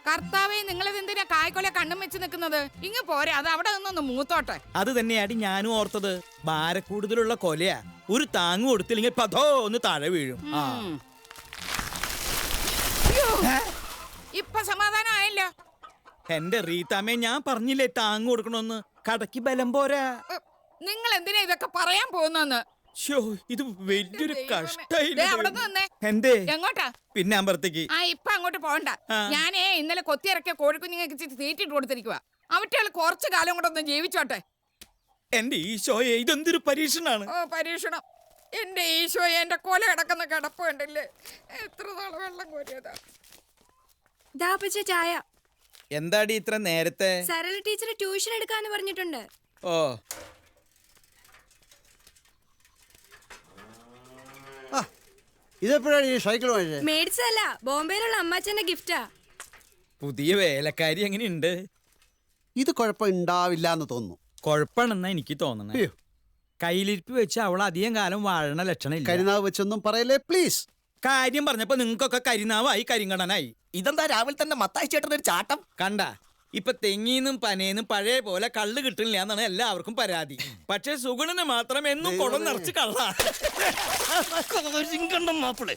കർത്താവേ, നിങ്ങളിത് എന്തിനാ കായ്ക്കൊല കണ്ണും വെച്ച് നിൽക്കുന്നത്? ഇങ്ങ് പോരെ, അത് അവിടെ നിന്നൊന്ന് മൂത്തോട്ടെ. അത് തന്നെയാടി ഞാനും ഓർത്തത്. ഭാരക്കൂടുതലുള്ള കൊലയാ. ഒരു താങ്ങ് കൊടുത്തില്ലെങ്കിൽ പതോ ഒന്ന് താഴെ വീഴും. ഇപ്പൊ സമാധാനം ആയല്ലോ. എന്റെ റീത്താമ്മേ, ഞാൻ പറഞ്ഞില്ലേ താങ്ങ് കൊടുക്കണമെന്ന്. കടക്ക് ബലം പോരാ. നിങ്ങൾ എന്തിനാ ഇതൊക്കെ പറയാൻ പോകുന്നെന്ന്? ഇത് വലിയൊരു കഷ്ടായി. എന്തേ എങ്ങോട്ടാ? പിന്നെ അമ്പലത്തേക്ക്. ഇപ്പൊ അങ്ങോട്ട് പോകണ്ട. ഞാനേ ഇന്നലെ കൊത്തിയിറക്കിയ കോഴിക്കുഞ്ഞുങ്ങൾക്ക് തീറ്റിട്ട് കൊടുത്തിരിക്കുക. അവറ്റകൾ കുറച്ചു കാലം കൂടെ ഒന്ന് ജീവിച്ചോട്ടെ. എന്റെ ഈശോയെ, ഇതെന്തൊരു പരീക്ഷണാണ്. പരീക്ഷണം? എന്റെ ഈശോയെ, എന്റെ കൊല കിടക്കുന്ന കിടപ്പ് കണ്ടില്ലേ? എത്ര നാള് വെള്ളം കോരിയതാ. ചായ. എന്താടി ഇത്ര നേരത്തെ? സരള ടീച്ചർ ട്യൂഷൻ എടുക്കാന്ന് പറഞ്ഞിട്ടുണ്ട്. ഓ, ഇതെപ്പോഴാണ് ഈ സൈക്കിൾ വാങ്ങിച്ചത്? മേടിച്ചതല്ല, ബോംബെയിലുള്ള അമ്മാച്ചന്റെ ഗിഫ്റ്റാ. പുതിയ വേലക്കാരി എങ്ങനെയുണ്ട്? ഇത് കുഴപ്പമുണ്ടാവില്ല എന്ന് തോന്നുന്നു. കുഴപ്പമാണെന്നാ എനിക്ക് തോന്നണേ. കയ്യിലിരിപ്പ് വെച്ച് അവൾ അധികം കാലം വാഴണ ലക്ഷണം. കരിനാവ് വെച്ചൊന്നും പറയല്ലേ പ്ലീസ്. കാര്യം പറഞ്ഞപ്പോ നിങ്ങൾക്കൊക്കെ കരിനാവായി, കരിങ്കടനായി. ഇതെന്താ രാവിലെ തന്നെ മത്തായി ചേട്ടനൊരു ചാട്ടം? കണ്ട, ഇപ്പൊ തെങ്ങീന്നും പനേന്നും പഴയ പോലെ കള്ള് കിട്ടില്ല എന്നാണ് എല്ലാവർക്കും പരാതി. പക്ഷെ സുഗുണന് മാത്രം എന്നും കുടം നിറച്ച് കള്ള. മാപ്പിളെ